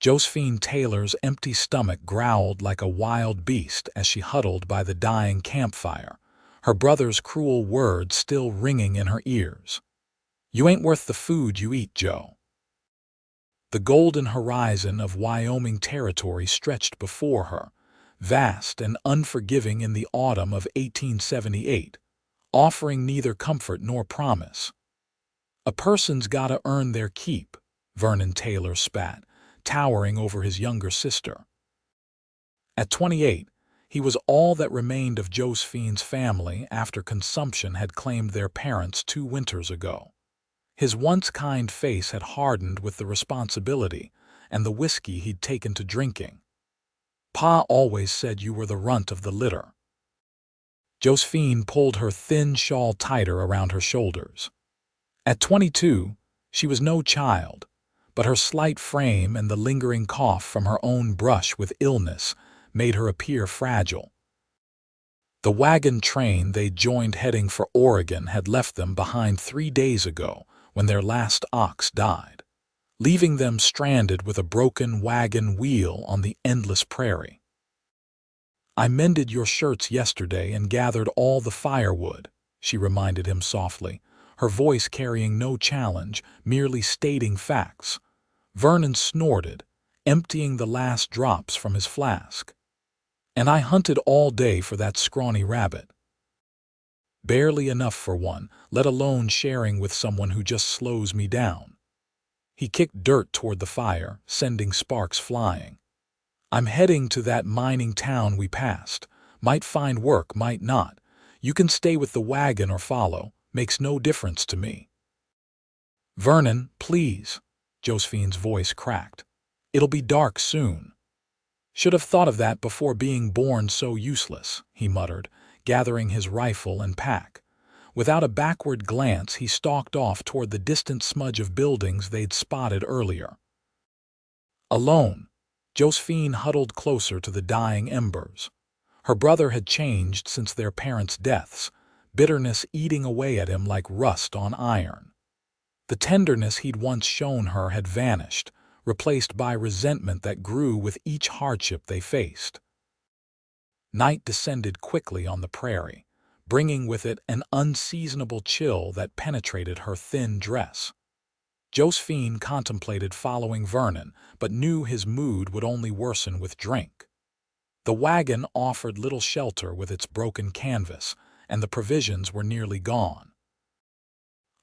Josephine Taylor's empty stomach growled like a wild beast as she huddled by the dying campfire, her brother's cruel words still ringing in her ears. "You ain't worth the food you eat, Joe." The golden horizon of Wyoming territory stretched before her, vast and unforgiving in the autumn of 1878, offering neither comfort nor promise. "A person's gotta earn their keep," Vernon Taylor spat, towering over his younger sister. At 28, he was all that remained of Josephine's family after consumption had claimed their parents 2 winters ago. His once kind face had hardened with the responsibility and the whiskey he'd taken to drinking. "Pa always said you were the runt of the litter." Josephine pulled her thin shawl tighter around her shoulders. At 22, she was no child, but her slight frame and the lingering cough from her own brush with illness made her appear fragile. The wagon train they joined heading for Oregon had left them behind 3 days ago when their last ox died, leaving them stranded with a broken wagon wheel on the endless prairie. "I mended your shirts yesterday and gathered all the firewood," she reminded him softly, her voice carrying no challenge, merely stating facts. Vernon snorted, emptying the last drops from his flask. "And I hunted all day for that scrawny rabbit." "Barely enough for one, let alone sharing with someone who just slows me down." He kicked dirt toward the fire, sending sparks flying. "I'm heading to that mining town we passed. Might find work, might not. You can stay with the wagon or follow. Makes no difference to me." "Vernon, please," Josephine's voice cracked. "It'll be dark soon." "Should have thought of that before being born so useless," he muttered, gathering his rifle and pack. Without a backward glance, he stalked off toward the distant smudge of buildings they'd spotted earlier. Alone, Josephine huddled closer to the dying embers. Her brother had changed since their parents' deaths, bitterness eating away at him like rust on iron. The tenderness he'd once shown her had vanished, replaced by resentment that grew with each hardship they faced. Night descended quickly on the prairie, bringing with it an unseasonable chill that penetrated her thin dress. Josephine contemplated following Vernon, but knew his mood would only worsen with drink. The wagon offered little shelter with its broken canvas, and the provisions were nearly gone.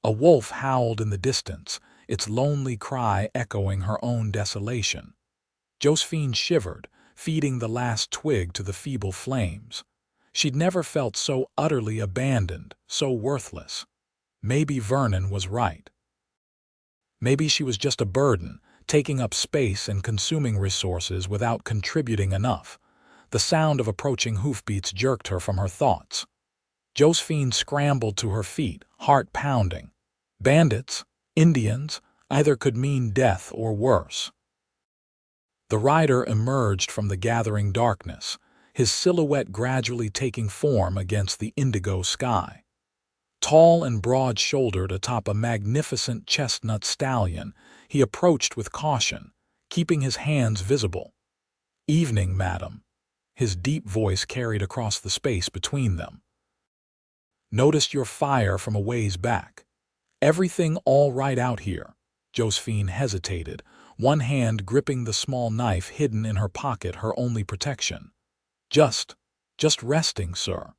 A wolf howled in the distance, its lonely cry echoing her own desolation. Josephine shivered, feeding the last twig to the feeble flames. She'd never felt so utterly abandoned, so worthless. Maybe Vernon was right. Maybe she was just a burden, taking up space and consuming resources without contributing enough. The sound of approaching hoofbeats jerked her from her thoughts. Josephine scrambled to her feet, heart pounding. Bandits, Indians, either could mean death or worse. The rider emerged from the gathering darkness, his silhouette gradually taking form against the indigo sky. Tall and broad-shouldered atop a magnificent chestnut stallion, he approached with caution, keeping his hands visible. "Evening, madam," his deep voice carried across the space between them. "Noticed your fire from a ways back. Everything all right out here?" Josephine hesitated, one hand gripping the small knife hidden in her pocket, her only protection. Just resting, sir."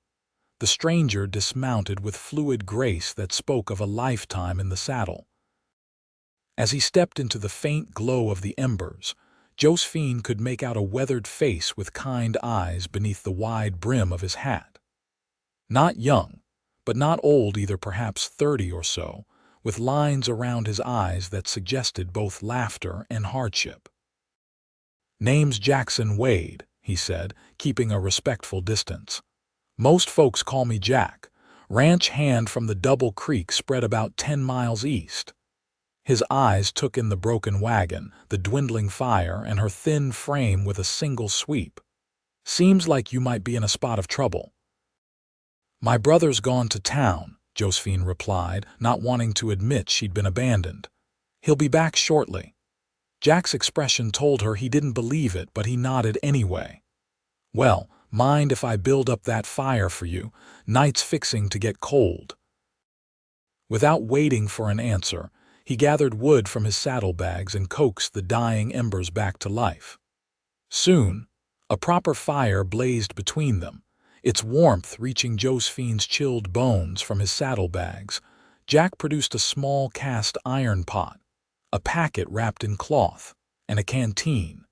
The stranger dismounted with fluid grace that spoke of a lifetime in the saddle. As he stepped into the faint glow of the embers, Josephine could make out a weathered face with kind eyes beneath the wide brim of his hat. Not young, but not old either, perhaps 30 or so, with lines around his eyes that suggested both laughter and hardship. "Name's Jackson Wade," he said, keeping a respectful distance. "Most folks call me Jack. Ranch hand from the Double Creek spread about 10 miles east." His eyes took in the broken wagon, the dwindling fire, and her thin frame with a single sweep. "Seems like you might be in a spot of trouble." "My brother's gone to town," Josephine replied, not wanting to admit she'd been abandoned. "He'll be back shortly." Jack's expression told her he didn't believe it, but he nodded anyway. "Well, mind if I build up that fire for you? Night's fixing to get cold." Without waiting for an answer, he gathered wood from his saddlebags and coaxed the dying embers back to life. Soon, a proper fire blazed between them, its warmth reaching Josephine's chilled bones from his saddlebags. Jack produced a small cast iron pot, a packet wrapped in cloth, and a canteen.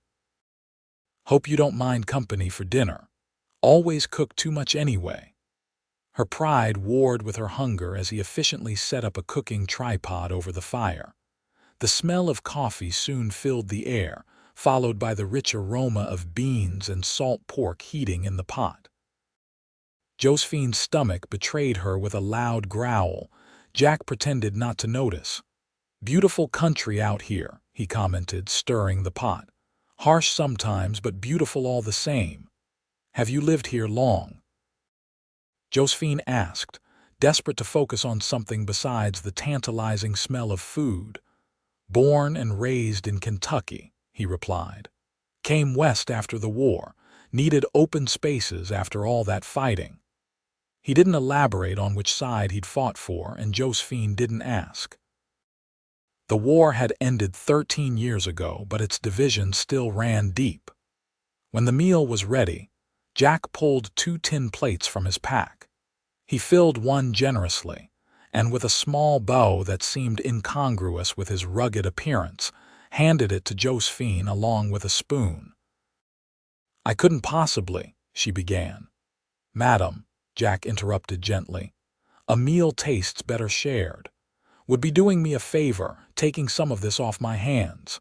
"Hope you don't mind company for dinner. Always cook too much anyway." Her pride warred with her hunger as he efficiently set up a cooking tripod over the fire. The smell of coffee soon filled the air, followed by the rich aroma of beans and salt pork heating in the pot. Josephine's stomach betrayed her with a loud growl. Jack pretended not to notice. "Beautiful country out here," he commented, stirring the pot. "Harsh sometimes, but beautiful all the same. Have you lived here long?" Josephine asked, desperate to focus on something besides the tantalizing smell of food. "Born and raised in Kentucky," he replied. "Came west after the war, needed open spaces after all that fighting." He didn't elaborate on which side he'd fought for, and Josephine didn't ask. The war had ended 13 years ago, but its divisions still ran deep. When the meal was ready, Jack pulled 2 tin plates from his pack. He filled one generously, and with a small bow that seemed incongruous with his rugged appearance, handed it to Josephine along with a spoon. "I couldn't possibly," she began. "Madam," Jack interrupted gently, "a meal tastes better shared. Would be doing me a favor, taking some of this off my hands."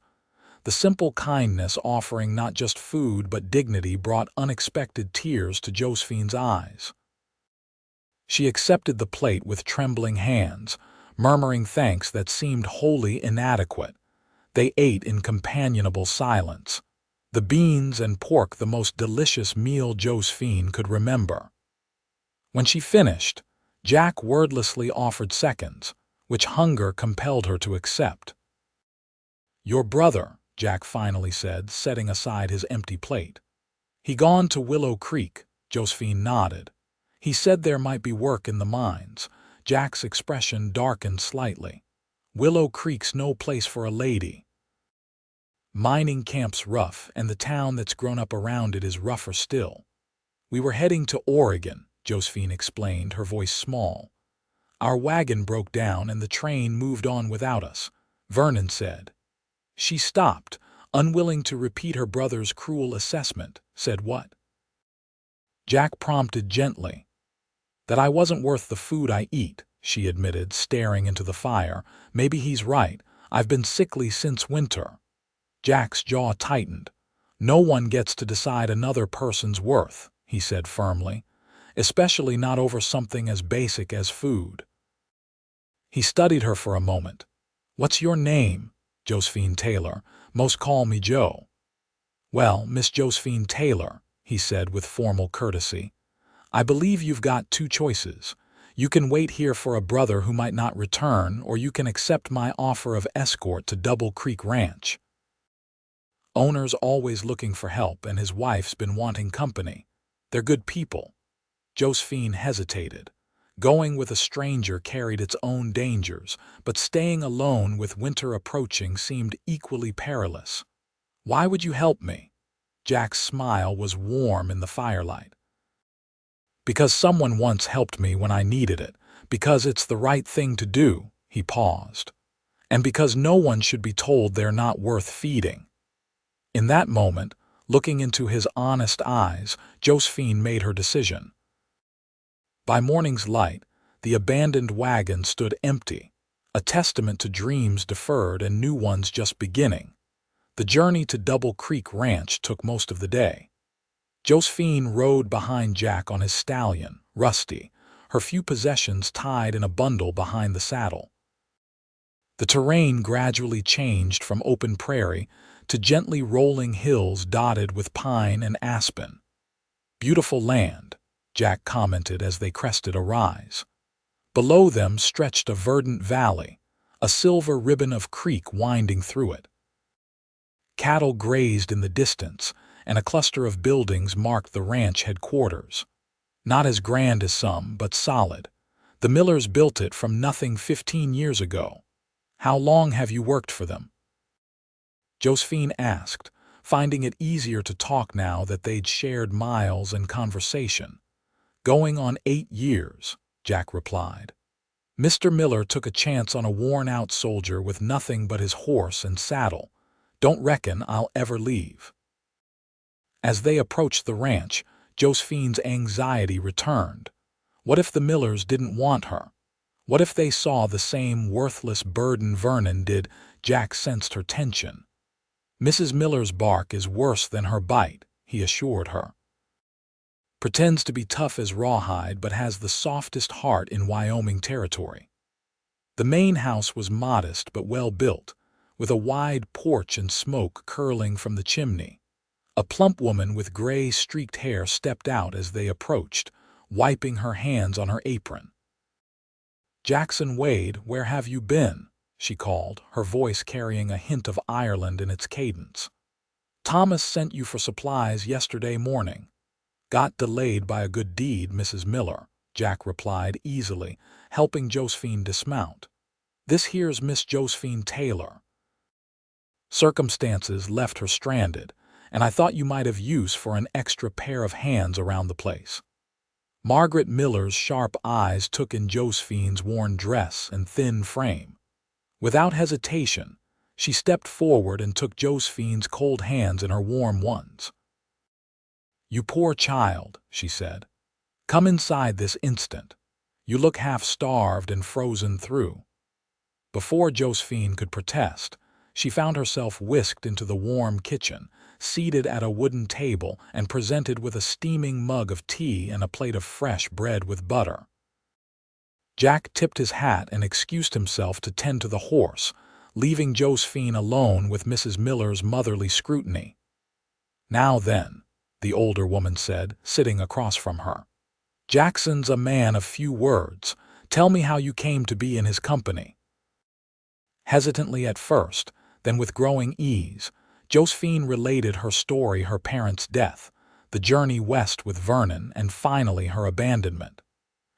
The simple kindness offering not just food but dignity brought unexpected tears to Josephine's eyes. She accepted the plate with trembling hands, murmuring thanks that seemed wholly inadequate. They ate in companionable silence, the beans and pork the most delicious meal Josephine could remember. When she finished, Jack wordlessly offered seconds, which hunger compelled her to accept. "Your brother," Jack finally said, setting aside his empty plate. "He gone to Willow Creek," Josephine nodded. "He said there might be work in the mines." Jack's expression darkened slightly. "Willow Creek's no place for a lady. Mining camp's rough, and the town that's grown up around it is rougher still." "We were heading to Oregon," Josephine explained, her voice small. "Our wagon broke down and the train moved on without us," Vernon said. She stopped, unwilling to repeat her brother's cruel assessment. "Said what?" Jack prompted gently. "That I wasn't worth the food I eat," she admitted, staring into the fire. "Maybe he's right. I've been sickly since winter." Jack's jaw tightened. "No one gets to decide another person's worth," he said firmly, "especially not over something as basic as food." He studied her for a moment. "What's your name?" "Josephine Taylor. Most call me Joe." "Well, Miss Josephine Taylor," he said with formal courtesy, "I believe you've got 2 choices. You can wait here for a brother who might not return, or you can accept my offer of escort to Double Creek Ranch. Owner's always looking for help, and his wife's been wanting company. They're good people." Josephine hesitated. Going with a stranger carried its own dangers, but staying alone with winter approaching seemed equally perilous. "Why would you help me?" Jack's smile was warm in the firelight. "Because someone once helped me when I needed it, because it's the right thing to do," he paused, "and because no one should be told they're not worth feeding." In that moment, looking into his honest eyes, Josephine made her decision. By morning's light, the abandoned wagon stood empty, a testament to dreams deferred and new ones just beginning. The journey to Double Creek Ranch took most of the day. Josephine rode behind Jack on his stallion, Rusty, her few possessions tied in a bundle behind the saddle. The terrain gradually changed from open prairie to gently rolling hills dotted with pine and aspen. "Beautiful land," Jack commented as they crested a rise. Below them stretched a verdant valley, a silver ribbon of creek winding through it. Cattle grazed in the distance, and a cluster of buildings marked the ranch headquarters. Not as grand as some, but solid. The Millers built it from nothing 15 years ago. How long have you worked for them? Josephine asked, finding it easier to talk now that they'd shared miles and conversation. Going on 8 years, Jack replied. Mr. Miller took a chance on a worn-out soldier with nothing but his horse and saddle. Don't reckon I'll ever leave. As they approached the ranch, Josephine's anxiety returned. What if the Millers didn't want her? What if they saw the same worthless burden Vernon did? Jack sensed her tension. Mrs. Miller's bark is worse than her bite, he assured her. Pretends to be tough as rawhide but has the softest heart in Wyoming territory. The main house was modest but well built, with a wide porch and smoke curling from the chimney. A plump woman with gray streaked hair stepped out as they approached, wiping her hands on her apron. Jackson Wade, where have you been? She called, her voice carrying a hint of Ireland in its cadence. Thomas sent you for supplies yesterday morning. Got delayed by a good deed, Mrs. Miller, Jack replied easily, helping Josephine dismount. This here's Miss Josephine Taylor. Circumstances left her stranded, and I thought you might have use for an extra pair of hands around the place. Margaret Miller's sharp eyes took in Josephine's worn dress and thin frame. Without hesitation, she stepped forward and took Josephine's cold hands in her warm ones. You poor child, she said. Come inside this instant. You look half-starved and frozen through. Before Josephine could protest, she found herself whisked into the warm kitchen, seated at a wooden table and presented with a steaming mug of tea and a plate of fresh bread with butter. Jack tipped his hat and excused himself to tend to the horse, leaving Josephine alone with Mrs. Miller's motherly scrutiny. Now then, the older woman said, sitting across from her. Jackson's a man of few words. Tell me how you came to be in his company. Hesitantly at first, then with growing ease, Josephine related her story, her parents' death, the journey west with Vernon, and finally her abandonment.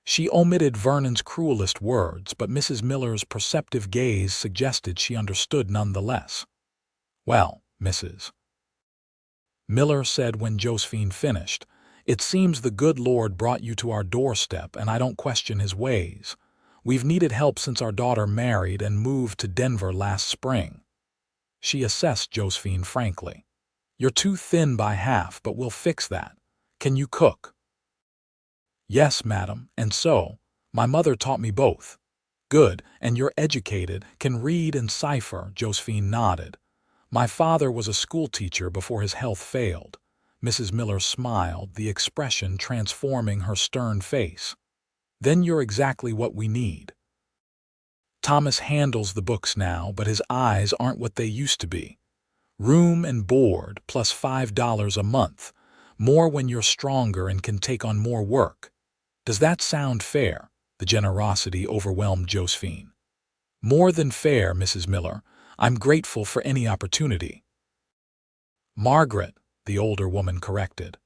She omitted Vernon's cruelest words, but Mrs. Miller's perceptive gaze suggested she understood nonetheless. Well, Mrs. Miller said when Josephine finished, it seems the good Lord brought you to our doorstep, and I don't question his ways. We've needed help since our daughter married and moved to Denver last spring. She assessed Josephine frankly. You're too thin by half, but we'll fix that. Can you cook? Yes, madam, and so, my mother taught me both. Good, and you're educated, can read and cipher, Josephine nodded. My father was a schoolteacher before his health failed. Mrs. Miller smiled, the expression transforming her stern face. Then you're exactly what we need. Thomas handles the books now, but his eyes aren't what they used to be. Room and board plus $5 a month, more when you're stronger and can take on more work. Does that sound fair? The generosity overwhelmed Josephine. More than fair, Mrs. Miller. I'm grateful for any opportunity. Margaret, the older woman corrected.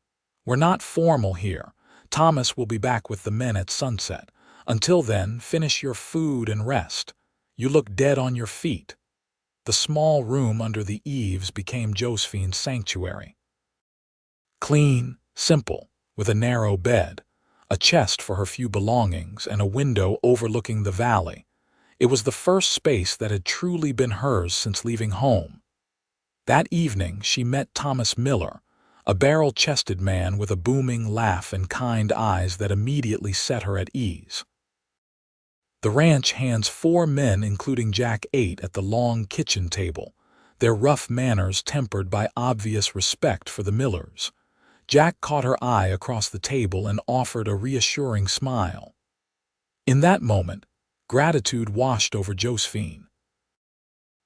We're not formal here. Thomas will be back with the men at sunset. Until then, finish your food and rest. You look dead on your feet. The small room under the eaves became Josephine's sanctuary. Clean, simple, with a narrow bed, a chest for her few belongings, and a window overlooking the valley. It was the first space that had truly been hers since leaving home. That evening she met Thomas Miller, a barrel-chested man with a booming laugh and kind eyes that immediately set her at ease. The ranch hands 4 men, including Jack, ate at the long kitchen table, their rough manners tempered by obvious respect for the Millers. Jack caught her eye across the table and offered a reassuring smile. In that moment, gratitude washed over Josephine.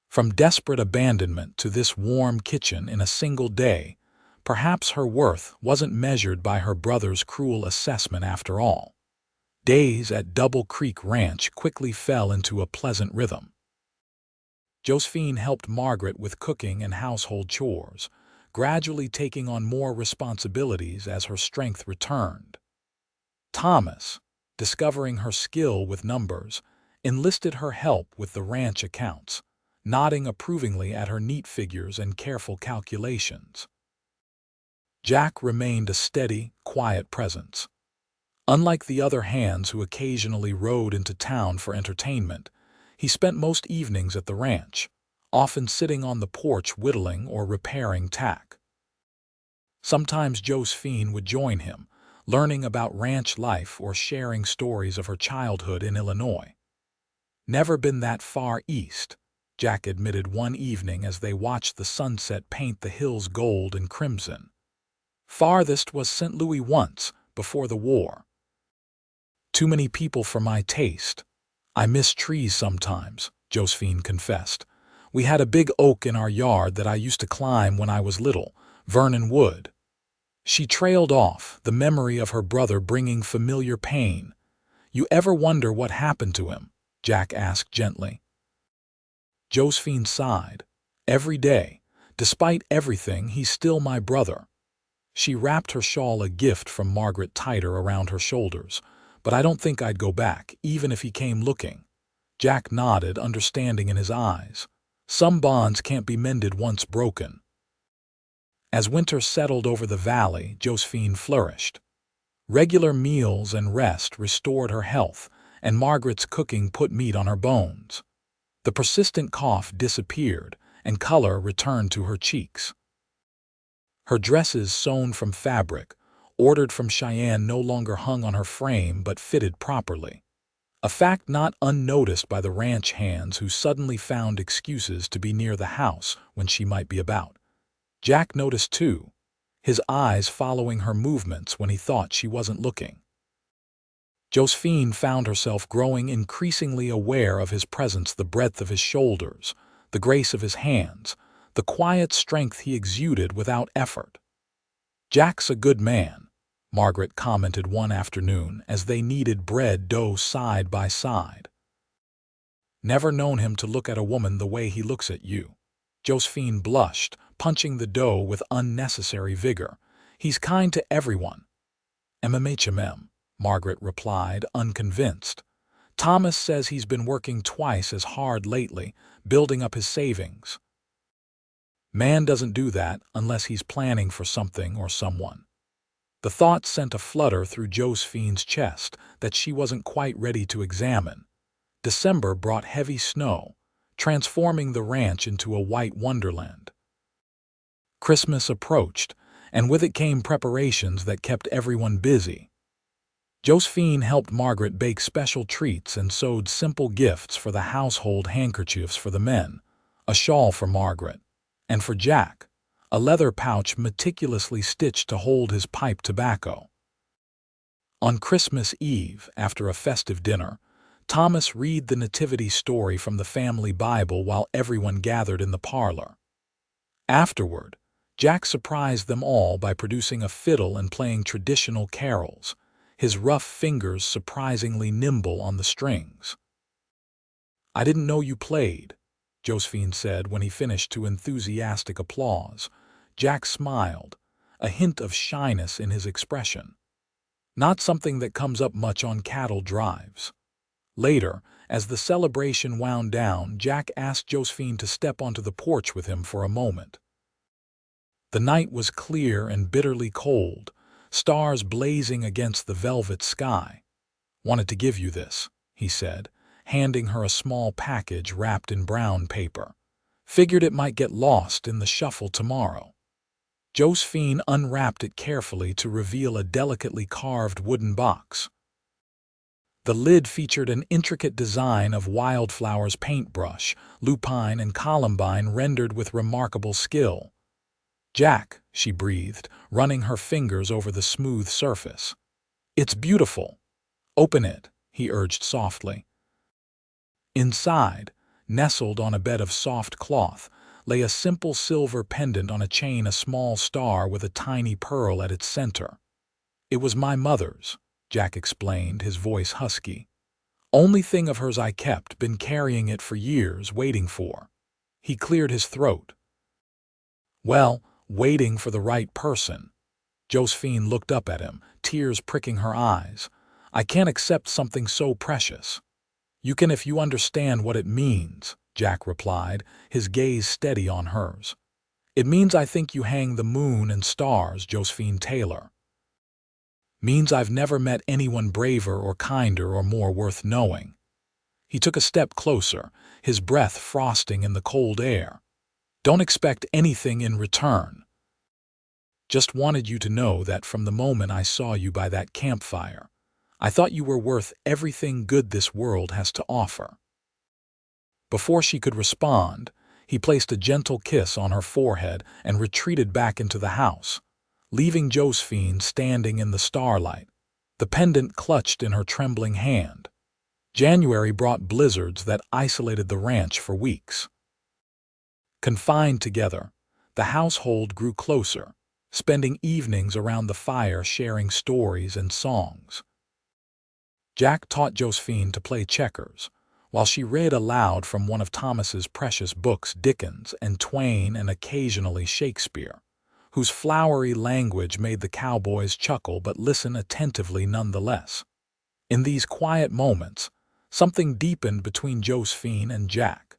From desperate abandonment to this warm kitchen in a single day, perhaps her worth wasn't measured by her brother's cruel assessment after all. Days at Double Creek Ranch quickly fell into a pleasant rhythm. Josephine helped Margaret with cooking and household chores, gradually taking on more responsibilities as her strength returned. Thomas, discovering her skill with numbers, enlisted her help with the ranch accounts, nodding approvingly at her neat figures and careful calculations. Jack remained a steady, quiet presence. Unlike the other hands who occasionally rode into town for entertainment, he spent most evenings at the ranch, often sitting on the porch whittling or repairing tack. Sometimes Josephine would join him, learning about ranch life or sharing stories of her childhood in Illinois. "Never been that far east," Jack admitted one evening as they watched the sunset paint the hills gold and crimson. "Farthest was St. Louis once, before the war. Too many people for my taste. I miss trees sometimes," Josephine confessed. "We had a big oak in our yard that I used to climb when I was little, Vernon Wood." She trailed off, the memory of her brother bringing familiar pain. "You ever wonder what happened to him?" Jack asked gently. Josephine sighed. "Every day. Despite everything, he's still my brother." She wrapped her shawl, a gift from Margaret, tighter around her shoulders. "But I don't think I'd go back, even if he came looking." Jack nodded, understanding in his eyes. Some bonds can't be mended once broken. As winter settled over the valley, Josephine flourished. Regular meals and rest restored her health, and Margaret's cooking put meat on her bones. The persistent cough disappeared, and color returned to her cheeks. Her dresses, sewn from fabric, ordered from Cheyenne, no longer hung on her frame but fitted properly. A fact not unnoticed by the ranch hands who suddenly found excuses to be near the house when she might be about. Jack noticed too, his eyes following her movements when he thought she wasn't looking. Josephine found herself growing increasingly aware of his presence, the breadth of his shoulders, the grace of his hands, the quiet strength he exuded without effort. "Jack's a good man," Margaret commented one afternoon as they kneaded bread dough side by side. "Never known him to look at a woman the way he looks at you." Josephine blushed, punching the dough with unnecessary vigor. "He's kind to everyone." "MMHMM," Margaret replied, unconvinced. "Thomas says he's been working twice as hard lately, building up his savings." "Man doesn't do that unless he's planning for something or someone." The thought sent a flutter through Josephine's chest that she wasn't quite ready to examine. December brought heavy snow, transforming the ranch into a white wonderland. Christmas approached, and with it came preparations that kept everyone busy. Josephine helped Margaret bake special treats and sewed simple gifts for the household: handkerchiefs for the men, a shawl for Margaret, and for Jack, a leather pouch meticulously stitched to hold his pipe tobacco. On Christmas Eve, after a festive dinner, Thomas read the Nativity story from the family Bible while everyone gathered in the parlor. Afterward, Jack surprised them all by producing a fiddle and playing traditional carols, his rough fingers surprisingly nimble on the strings. "I didn't know you played," Josephine said when he finished to enthusiastic applause. Jack smiled, a hint of shyness in his expression. Not something that comes up much on cattle drives. Later, as the celebration wound down, Jack asked Josephine to step onto the porch with him for a moment. The night was clear and bitterly cold, stars blazing against the velvet sky. "Wanted to give you this," he said, handing her a small package wrapped in brown paper. "Figured it might get lost in the shuffle tomorrow." Josephine unwrapped it carefully to reveal a delicately carved wooden box. The lid featured an intricate design of wildflowers, paintbrush, lupine, and columbine rendered with remarkable skill. "Jack," she breathed, running her fingers over the smooth surface. "It's beautiful. Open it," he urged softly. Inside, nestled on a bed of soft cloth, lay a simple silver pendant on a chain, a small star with a tiny pearl at its center. "It was my mother's," Jack explained, his voice husky. "Only thing of hers I kept, been carrying it for years, waiting for." He cleared his throat. Well, waiting for the right person. Josephine looked up at him, tears pricking her eyes. I can't accept something so precious. You can if you understand what it means, Jack replied, his gaze steady on hers. It means I think you hang the moon and stars, Josephine Taylor. Means I've never met anyone braver or kinder or more worth knowing. He took a step closer, his breath frosting in the cold air. Don't expect anything in return. Just wanted you to know that from the moment I saw you by that campfire, I thought you were worth everything good this world has to offer. Before she could respond, he placed a gentle kiss on her forehead and retreated back into the house, leaving Josephine standing in the starlight, the pendant clutched in her trembling hand. January brought blizzards that isolated the ranch for weeks. Confined together, the household grew closer, spending evenings around the fire sharing stories and songs. Jack taught Josephine to play checkers, while she read aloud from one of Thomas's precious books, Dickens and Twain and occasionally Shakespeare, whose flowery language made the cowboys chuckle but listen attentively nonetheless. In these quiet moments, something deepened between Josephine and Jack.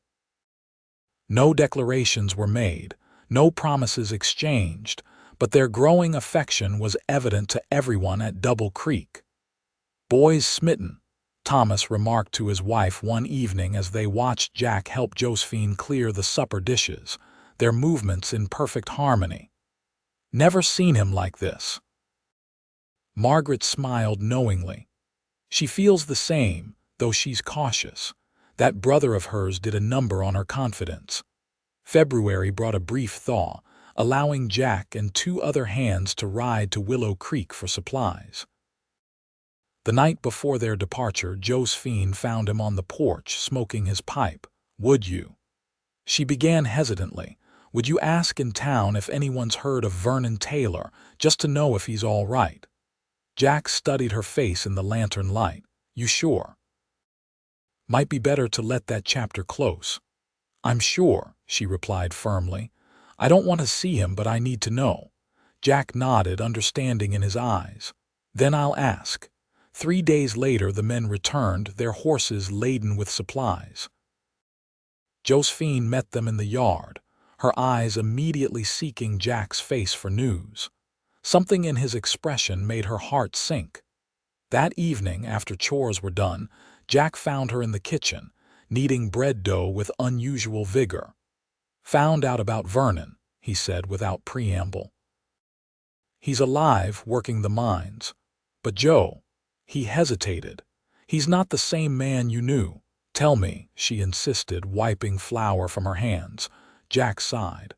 No declarations were made, no promises exchanged, but their growing affection was evident to everyone at Double Creek. Boys smitten, Thomas remarked to his wife one evening as they watched Jack help Josephine clear the supper dishes, their movements in perfect harmony. Never seen him like this. Margaret smiled knowingly. She feels the same, though she's cautious. That brother of hers did a number on her confidence. February brought a brief thaw, allowing Jack and 2 other hands to ride to Willow Creek for supplies. The night before their departure, Josephine found him on the porch smoking his pipe. Would you? She began hesitantly. Would you ask in town if anyone's heard of Vernon Taylor, just to know if he's all right? Jack studied her face in the lantern light. You sure? Might be better to let that chapter close. I'm sure, she replied firmly. I don't want to see him, but I need to know. Jack nodded, understanding in his eyes. Then I'll ask. 3 days later the men returned, their horses laden with supplies. Josephine met them in the yard, her eyes immediately seeking Jack's face for news. Something in his expression made her heart sink. That evening, after chores were done, Jack found her in the kitchen, kneading bread dough with unusual vigor. Found out about Vernon, he said without preamble. He's alive, working the mines. But Joe, he hesitated. He's not the same man you knew. Tell me, she insisted, wiping flour from her hands. Jack sighed.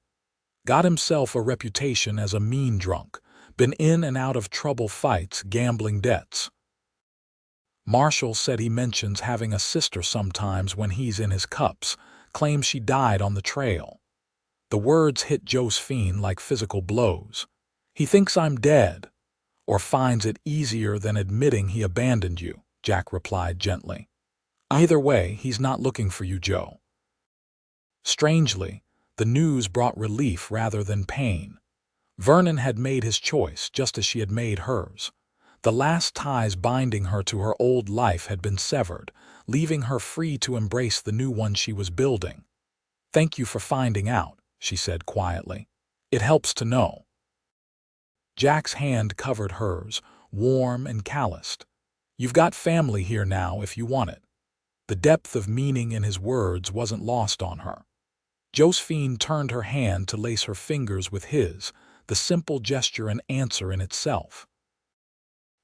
Got himself a reputation as a mean drunk, been in and out of trouble fights, gambling debts. Marshall said he mentions having a sister sometimes when he's in his cups, claims she died on the trail. The words hit Josephine like physical blows. He thinks I'm dead, or finds it easier than admitting he abandoned you, Jack replied gently. Either way, he's not looking for you, Joe. Strangely, the news brought relief rather than pain. Vernon had made his choice just as she had made hers. The last ties binding her to her old life had been severed, leaving her free to embrace the new one she was building. Thank you for finding out, she said quietly. It helps to know. Jack's hand covered hers, warm and calloused. You've got family here now if you want it. The depth of meaning in his words wasn't lost on her. Josephine turned her hand to lace her fingers with his, the simple gesture an answer in itself.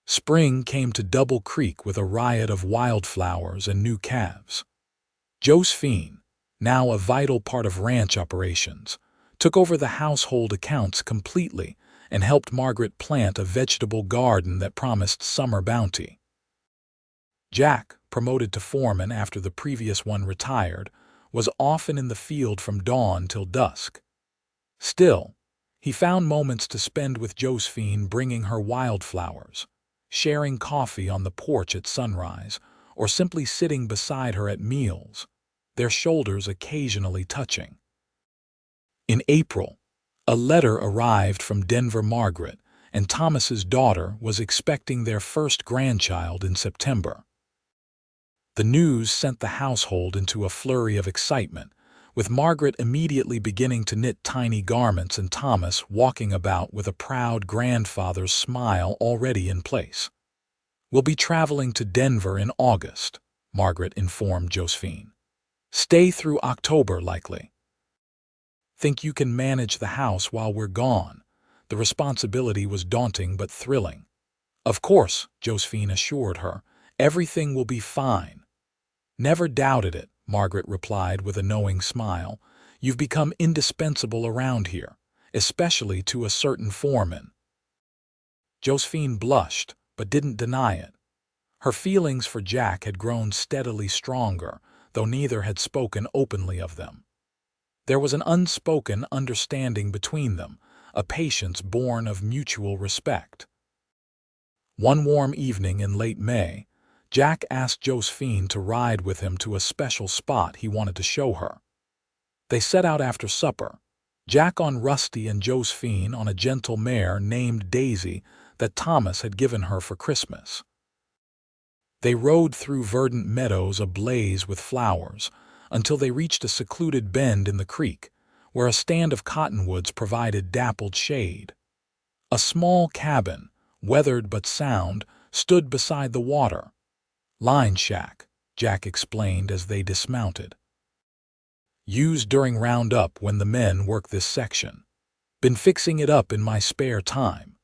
Spring came to Double Creek with a riot of wildflowers and new calves. Josephine, now a vital part of ranch operations, took over the household accounts completely and helped Margaret plant a vegetable garden that promised summer bounty. Jack, promoted to foreman after the previous one retired, was often in the field from dawn till dusk. Still, he found moments to spend with Josephine, bringing her wildflowers, sharing coffee on the porch at sunrise, or simply sitting beside her at meals, their shoulders occasionally touching. In April, a letter arrived from Denver Margaret, and Thomas's daughter was expecting their first grandchild in September. The news sent the household into a flurry of excitement, with Margaret immediately beginning to knit tiny garments and Thomas walking about with a proud grandfather's smile already in place. "We'll be traveling to Denver in August," Margaret informed Josephine. "Stay through October likely. Think you can manage the house while we're gone?" The responsibility was daunting but thrilling. "Of course," Josephine assured her. "Everything will be fine." "Never doubted it," Margaret replied with a knowing smile. "You've become indispensable around here, especially to a certain foreman." Josephine blushed, but didn't deny it. Her feelings for Jack had grown steadily stronger, though neither had spoken openly of them. There was an unspoken understanding between them, a patience born of mutual respect. One warm evening in late May, Jack asked Josephine to ride with him to a special spot he wanted to show her. They set out after supper, Jack on Rusty and Josephine on a gentle mare named Daisy that Thomas had given her for Christmas. They rode through verdant meadows ablaze with flowers until they reached a secluded bend in the creek, where a stand of cottonwoods provided dappled shade. A small cabin, weathered but sound, stood beside the water. "Line shack," Jack explained as they dismounted. "Used during roundup when the men work this section. Been fixing it up in my spare time."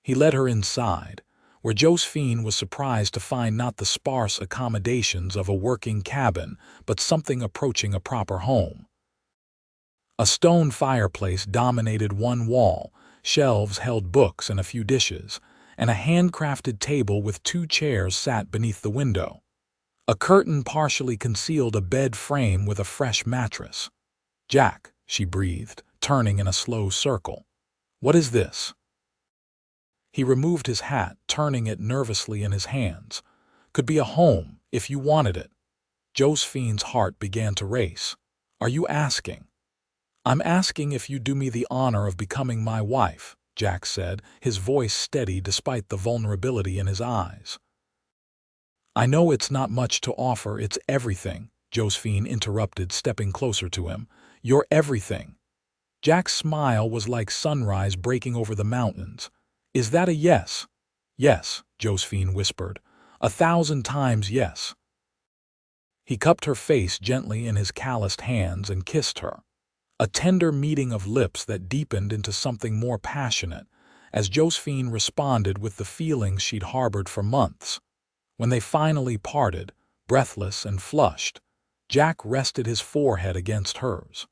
He led her inside, where Josephine was surprised to find not the sparse accommodations of a working cabin, but something approaching a proper home. A stone fireplace dominated one wall, shelves held books and a few dishes, and a handcrafted table with 2 chairs sat beneath the window. A curtain partially concealed a bed frame with a fresh mattress. "Jack," she breathed, turning in a slow circle. "What is this?" He removed his hat, turning it nervously in his hands. "Could be a home, if you wanted it." Josephine's heart began to race. "Are you asking?" "I'm asking if you do me the honor of becoming my wife," Jack said, his voice steady despite the vulnerability in his eyes. "I know it's not much to offer, it's everything," Josephine interrupted, stepping closer to him. "You're everything." Jack's smile was like sunrise breaking over the mountains. "Is that a yes?" "Yes," Josephine whispered. "1,000 times yes." He cupped her face gently in his calloused hands and kissed her. A tender meeting of lips that deepened into something more passionate, as Josephine responded with the feelings she'd harbored for months. When they finally parted, breathless and flushed, Jack rested his forehead against hers.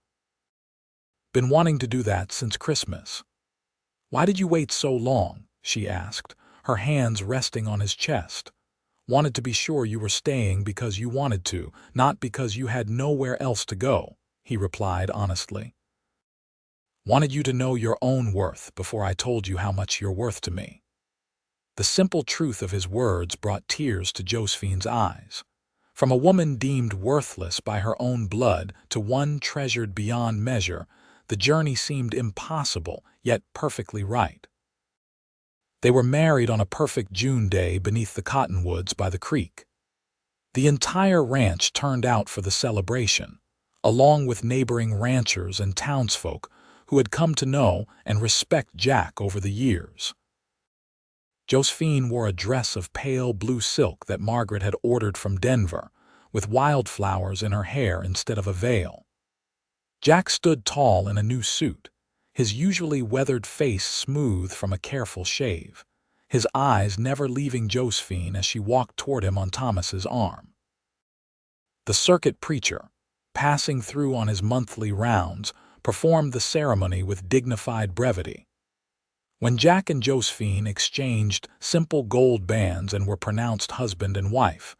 "Been wanting to do that since Christmas." "Why did you wait so long?" she asked, her hands resting on his chest. "Wanted to be sure you were staying because you wanted to, not because you had nowhere else to go," he replied honestly. "Wanted you to know your own worth before I told you how much you're worth to me." The simple truth of his words brought tears to Josephine's eyes. From a woman deemed worthless by her own blood to one treasured beyond measure, the journey seemed impossible, yet perfectly right. They were married on a perfect June day beneath the cottonwoods by the creek. The entire ranch turned out for the celebration, along with neighboring ranchers and townsfolk who had come to know and respect Jack over the years. Josephine wore a dress of pale blue silk that Margaret had ordered from Denver, with wildflowers in her hair instead of a veil. Jack stood tall in a new suit, his usually weathered face smooth from a careful shave, his eyes never leaving Josephine as she walked toward him on Thomas's arm. The circuit preacher, passing through on his monthly rounds, performed the ceremony with dignified brevity. When Jack and Josephine exchanged simple gold bands and were pronounced husband and wife,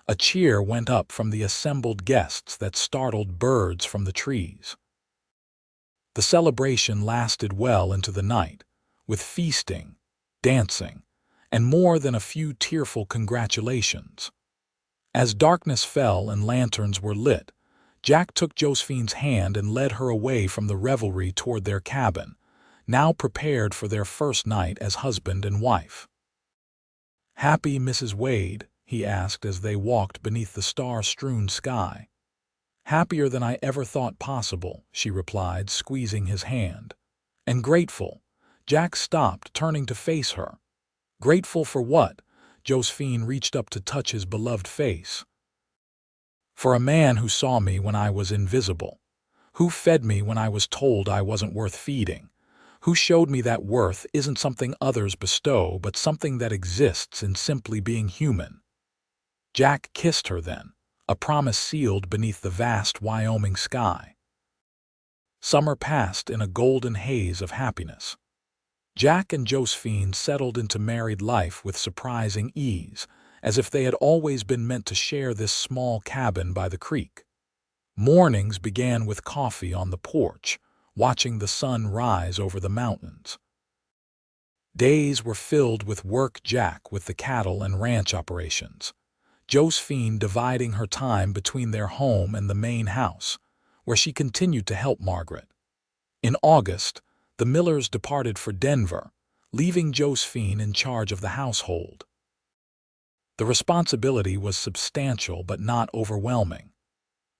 a cheer went up from the assembled guests that startled birds from the trees. The celebration lasted well into the night, with feasting, dancing, and more than a few tearful congratulations. As darkness fell and lanterns were lit, Jack took Josephine's hand and led her away from the revelry toward their cabin, now prepared for their first night as husband and wife. "Happy, Mrs. Wade?" he asked as they walked beneath the star-strewn sky. "Happier than I ever thought possible," she replied, squeezing his hand. "And grateful." Jack stopped, turning to face her. "Grateful for what?" Josephine reached up to touch his beloved face. "For a man who saw me when I was invisible, who fed me when I was told I wasn't worth feeding, who showed me that worth isn't something others bestow but something that exists in simply being human." Jack kissed her then, a promise sealed beneath the vast Wyoming sky. Summer passed in a golden haze of happiness. Jack and Josephine settled into married life with surprising ease, as if they had always been meant to share this small cabin by the creek. Mornings began with coffee on the porch, watching the sun rise over the mountains. Days were filled with work, Jack with the cattle and ranch operations, Josephine dividing her time between their home and the main house, where she continued to help Margaret. In August, the Millers departed for Denver, leaving Josephine in charge of the household. The responsibility was substantial but not overwhelming.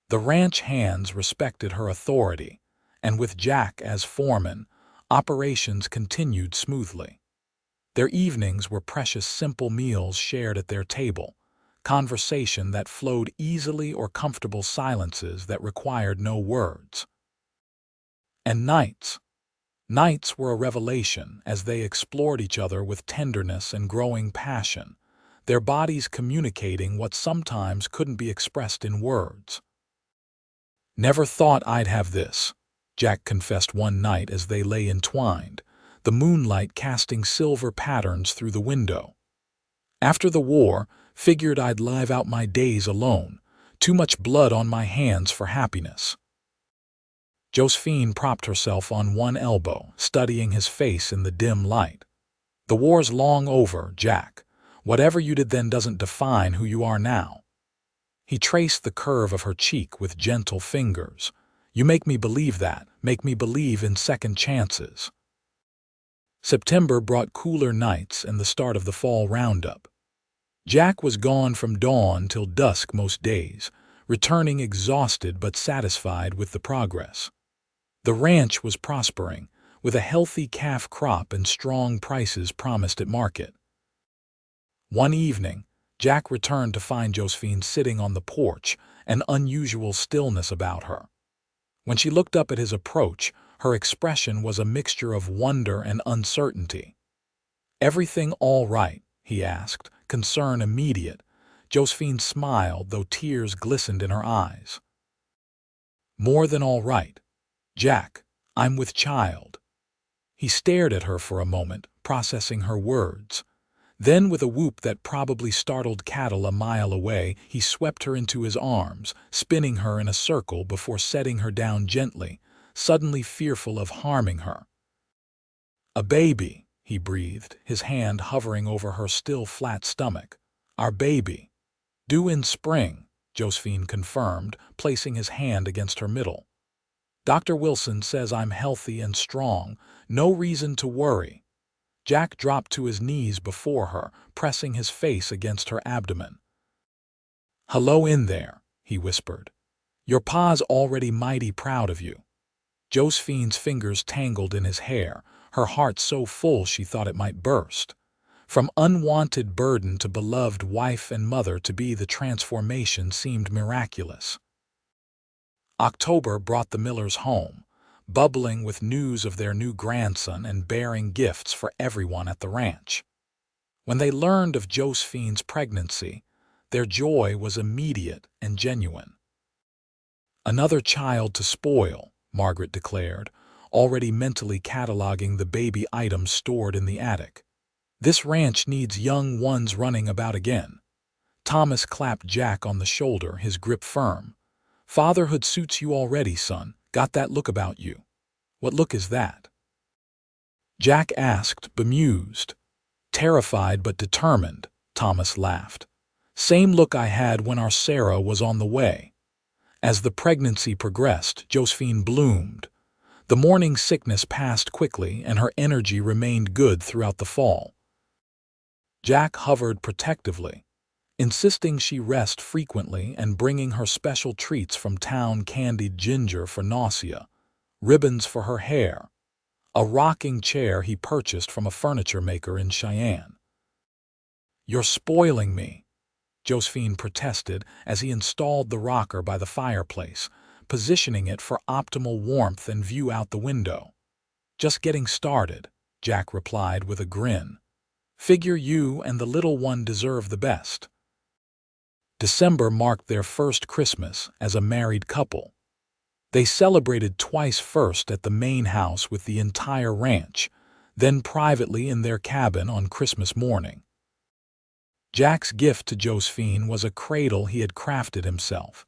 The ranch hands respected her authority, and with Jack as foreman, operations continued smoothly. Their evenings were precious simple meals shared at their table, conversation that flowed easily or comfortable silences that required no words. And nights. Nights were a revelation as they explored each other with tenderness and growing passion, their bodies communicating what sometimes couldn't be expressed in words. "Never thought I'd have this," Jack confessed one night as they lay entwined, the moonlight casting silver patterns through the window. "After the war, figured I'd live out my days alone, too much blood on my hands for happiness." Josephine propped herself on one elbow, studying his face in the dim light. "The war's long over, Jack. Whatever you did then doesn't define who you are now." He traced the curve of her cheek with gentle fingers. "You make me believe that, make me believe in second chances." September brought cooler nights and the start of the fall roundup. Jack was gone from dawn till dusk most days, returning exhausted but satisfied with the progress. The ranch was prospering, with a healthy calf crop and strong prices promised at market. One evening, Jack returned to find Josephine sitting on the porch, an unusual stillness about her. When she looked up at his approach, her expression was a mixture of wonder and uncertainty. "Everything all right?" he asked, concern immediate. Josephine smiled, though tears glistened in her eyes. "More than all right. Jack, I'm with child." He stared at her for a moment, processing her words. Then, with a whoop that probably startled cattle a mile away, he swept her into his arms, spinning her in a circle before setting her down gently, suddenly fearful of harming her. "A baby," he breathed, his hand hovering over her still flat stomach. "Our baby." "Due in spring," Josephine confirmed, placing his hand against her middle. "Dr. Wilson says I'm healthy and strong, no reason to worry." Jack dropped to his knees before her, pressing his face against her abdomen. "Hello in there," he whispered. "Your pa's already mighty proud of you." Josephine's fingers tangled in his hair, her heart so full she thought it might burst. From unwanted burden to beloved wife and mother to be, the transformation seemed miraculous. October brought the Millers home, bubbling with news of their new grandson and bearing gifts for everyone at the ranch. When they learned of Josephine's pregnancy, their joy was immediate and genuine. "Another child to spoil," Margaret declared, already mentally cataloging the baby items stored in the attic. "This ranch needs young ones running about again." Thomas clapped Jack on the shoulder, his grip firm. "Fatherhood suits you already, son. Got that look about you." "What look is that?" Jack asked, bemused. "Terrified but determined," Thomas laughed. "Same look I had when our Sarah was on the way." As the pregnancy progressed, Josephine bloomed. The morning sickness passed quickly, and her energy remained good throughout the fall. Jack hovered protectively, insisting she rest frequently and bringing her special treats from town: candied ginger for nausea, ribbons for her hair, a rocking chair he purchased from a furniture maker in Cheyenne. "You're spoiling me," Josephine protested as he installed the rocker by the fireplace, positioning it for optimal warmth and view out the window. "Just getting started," Jack replied with a grin. "Figure you and the little one deserve the best." December marked their first Christmas as a married couple. They celebrated twice, first at the main house with the entire ranch, then privately in their cabin on Christmas morning. Jack's gift to Josephine was a cradle he had crafted himself,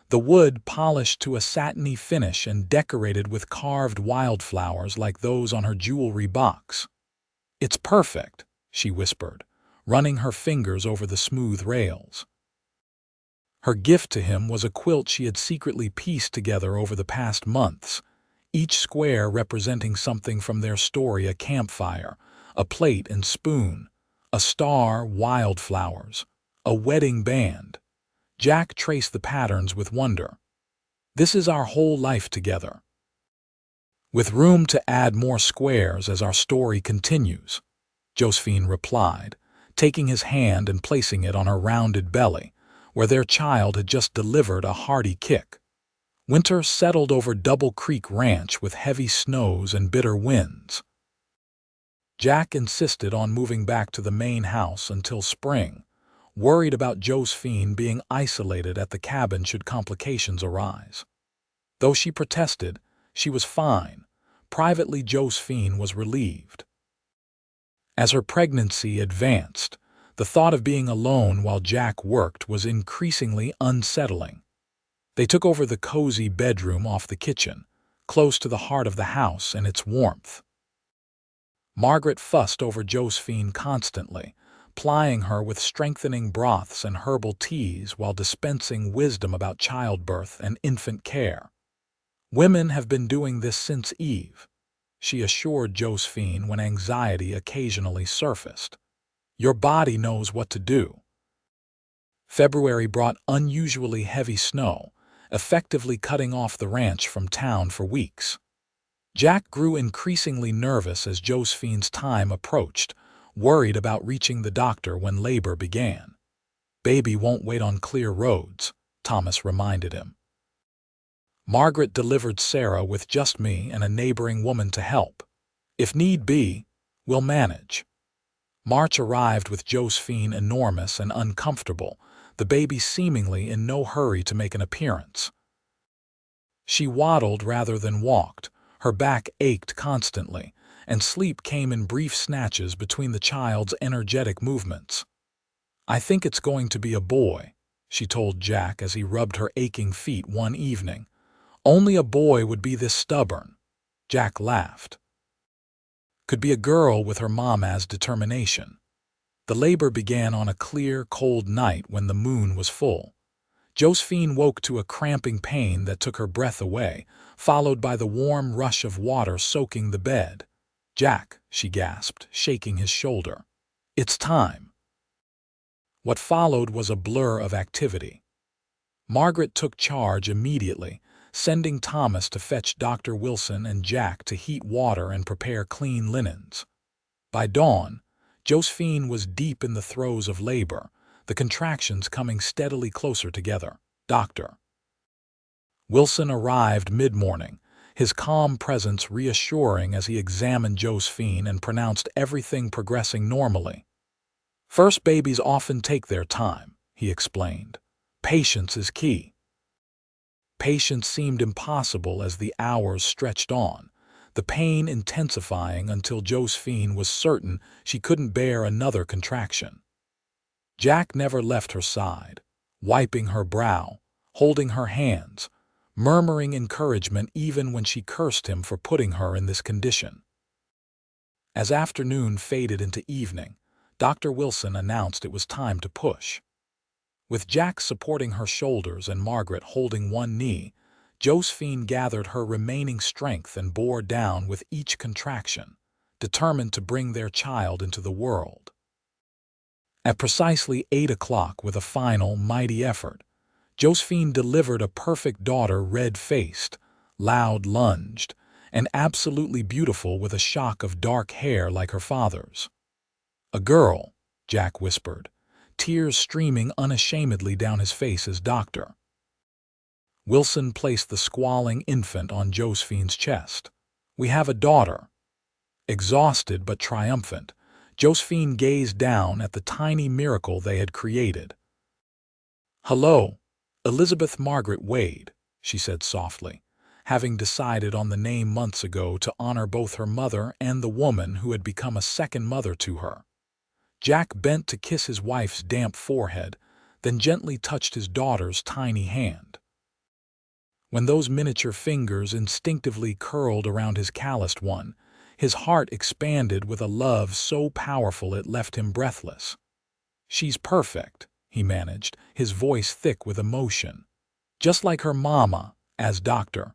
the wood polished to a satiny finish and decorated with carved wildflowers like those on her jewelry box. "It's perfect," she whispered, running her fingers over the smooth rails. Her gift to him was a quilt she had secretly pieced together over the past months, each square representing something from their story: a campfire, a plate and spoon, a star, wildflowers, a wedding band. Jack traced the patterns with wonder. "This is our whole life together, with room to add more squares as our story continues," Josephine replied, taking his hand and placing it on her rounded belly, where their child had just delivered a hearty kick. Winter settled over Double Creek Ranch with heavy snows and bitter winds. Jack insisted on moving back to the main house until spring, worried about Josephine being isolated at the cabin should complications arise. Though she protested, she was fine. Privately, Josephine was relieved. As her pregnancy advanced, the thought of being alone while Jack worked was increasingly unsettling. They took over the cozy bedroom off the kitchen, close to the heart of the house and its warmth. Margaret fussed over Josephine constantly, plying her with strengthening broths and herbal teas while dispensing wisdom about childbirth and infant care. "Women have been doing this since Eve," she assured Josephine when anxiety occasionally surfaced. "Your body knows what to do." February brought unusually heavy snow, effectively cutting off the ranch from town for weeks. Jack grew increasingly nervous as Josephine's time approached, worried about reaching the doctor when labor began. "Baby won't wait on clear roads," Thomas reminded him. Margaret delivered Sarah with just me and a neighboring woman to help. "If need be, we'll manage." March arrived with Josephine enormous and uncomfortable, the baby seemingly in no hurry to make an appearance. She waddled rather than walked. Her back ached constantly, and sleep came in brief snatches between the child's energetic movements. "I think it's going to be a boy," she told Jack as he rubbed her aching feet one evening. "Only a boy would be this stubborn." Jack laughed. "Could be a girl with her mama's determination." The labor began on a clear, cold night when the moon was full. Josephine woke to a cramping pain that took her breath away, followed by the warm rush of water soaking the bed. "Jack," she gasped, shaking his shoulder. "It's time." What followed was a blur of activity. Margaret took charge immediately, sending Thomas to fetch Dr. Wilson and Jack to heat water and prepare clean linens. By dawn, Josephine was deep in the throes of labor, the contractions coming steadily closer together. Dr. Wilson arrived mid-morning, his calm presence reassuring as he examined Josephine and pronounced everything progressing normally. "First babies often take their time," he explained. "Patience is key." Patience seemed impossible as the hours stretched on, the pain intensifying until Josephine was certain she couldn't bear another contraction. Jack never left her side, wiping her brow, holding her hands, murmuring encouragement even when she cursed him for putting her in this condition. As afternoon faded into evening, Dr. Wilson announced it was time to push. With Jack supporting her shoulders and Margaret holding one knee, Josephine gathered her remaining strength and bore down with each contraction, determined to bring their child into the world. At precisely 8 o'clock, with a final, mighty effort, Josephine delivered a perfect daughter, red-faced, loud-lunged, and absolutely beautiful, with a shock of dark hair like her father's. "A girl," Jack whispered, tears streaming unashamedly down his face as Dr. Wilson placed the squalling infant on Josephine's chest. "We have a daughter." Exhausted but triumphant, Josephine gazed down at the tiny miracle they had created. "Hello, Elizabeth Margaret Wade," she said softly, having decided on the name months ago to honor both her mother and the woman who had become a second mother to her. Jack bent to kiss his wife's damp forehead, then gently touched his daughter's tiny hand. When those miniature fingers instinctively curled around his calloused one, his heart expanded with a love so powerful it left him breathless. "She's perfect," he managed, his voice thick with emotion. "Just like her mama," as Dr.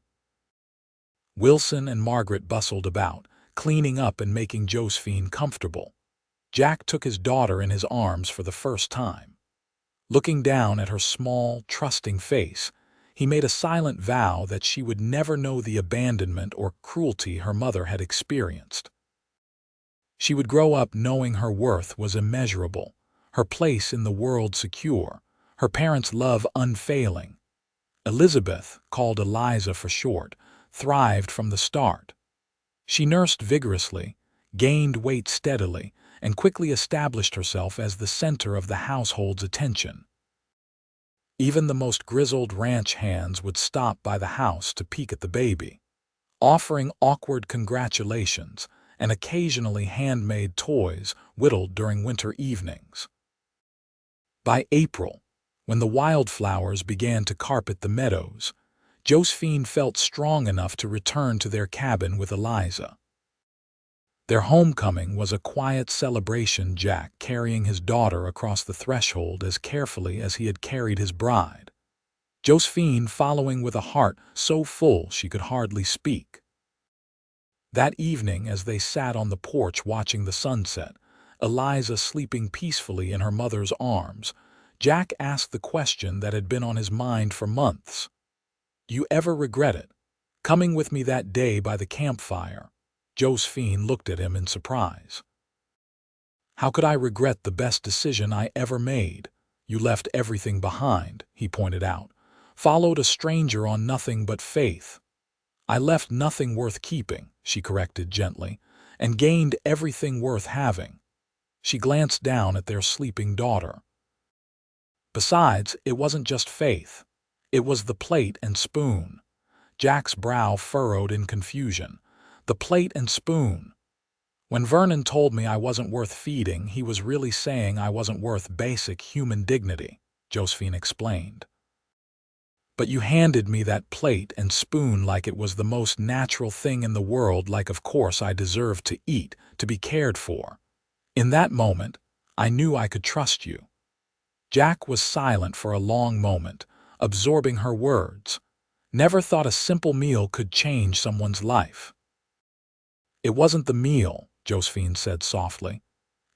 Wilson and Margaret bustled about, cleaning up and making Josephine comfortable. Jack took his daughter in his arms for the first time. Looking down at her small, trusting face, he made a silent vow that she would never know the abandonment or cruelty her mother had experienced. She would grow up knowing her worth was immeasurable, her place in the world secure, her parents' love unfailing. Elizabeth, called Eliza for short, thrived from the start. She nursed vigorously, gained weight steadily, and quickly established herself as the center of the household's attention. Even the most grizzled ranch hands would stop by the house to peek at the baby, offering awkward congratulations and occasionally handmade toys whittled during winter evenings. By April, when the wildflowers began to carpet the meadows, Josephine felt strong enough to return to their cabin with Eliza. Their homecoming was a quiet celebration, Jack carrying his daughter across the threshold as carefully as he had carried his bride, Josephine following with a heart so full she could hardly speak. That evening, as they sat on the porch watching the sunset, Eliza sleeping peacefully in her mother's arms, Jack asked the question that had been on his mind for months. "Do you ever regret it, coming with me that day by the campfire?" Josephine looked at him in surprise. "How could I regret the best decision I ever made? You left everything behind," he pointed out, "followed a stranger on nothing but faith." "I left nothing worth keeping," she corrected gently, "and gained everything worth having." She glanced down at their sleeping daughter. "Besides, it wasn't just faith. It was the plate and spoon." Jack's brow furrowed in confusion. "The plate and spoon. When Vernon told me I wasn't worth feeding, he was really saying I wasn't worth basic human dignity," Josephine explained. "But you handed me that plate and spoon like it was the most natural thing in the world, like of course I deserved to eat, to be cared for. In that moment, I knew I could trust you." Jack was silent for a long moment, absorbing her words. Never thought a simple meal could change someone's life. "It wasn't the meal," Josephine said softly.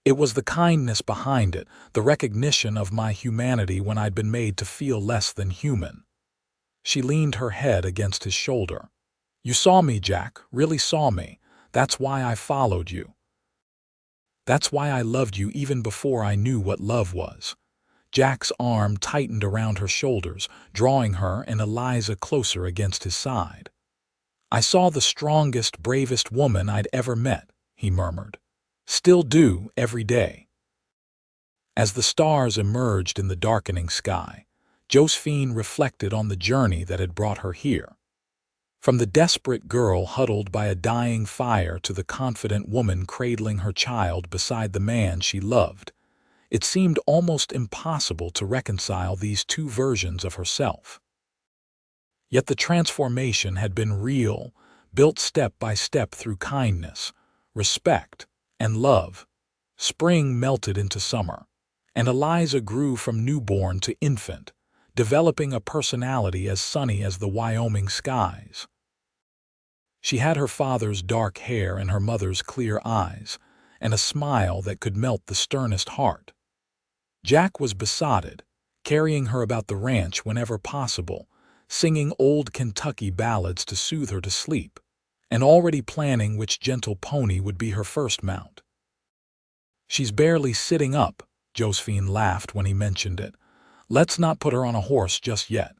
"It was the kindness behind it, the recognition of my humanity when I'd been made to feel less than human." She leaned her head against his shoulder. "You saw me, Jack, really saw me. That's why I followed you. That's why I loved you even before I knew what love was." Jack's arm tightened around her shoulders, drawing her and Eliza closer against his side. "I saw the strongest, bravest woman I'd ever met," he murmured. "Still do, every day." As the stars emerged in the darkening sky, Josephine reflected on the journey that had brought her here. From the desperate girl huddled by a dying fire to the confident woman cradling her child beside the man she loved, it seemed almost impossible to reconcile these two versions of herself. Yet the transformation had been real, built step by step through kindness, respect, and love. Spring melted into summer, And Eliza grew from newborn to infant, developing a personality as sunny as the Wyoming skies. She had her father's dark hair and her mother's clear eyes, and a smile that could melt the sternest heart. Jack was besotted, carrying her about the ranch whenever possible, singing old Kentucky ballads to soothe her to sleep, and already planning which gentle pony would be her first mount. "She's barely sitting up," Josephine laughed when he mentioned it. "Let's not put her on a horse just yet."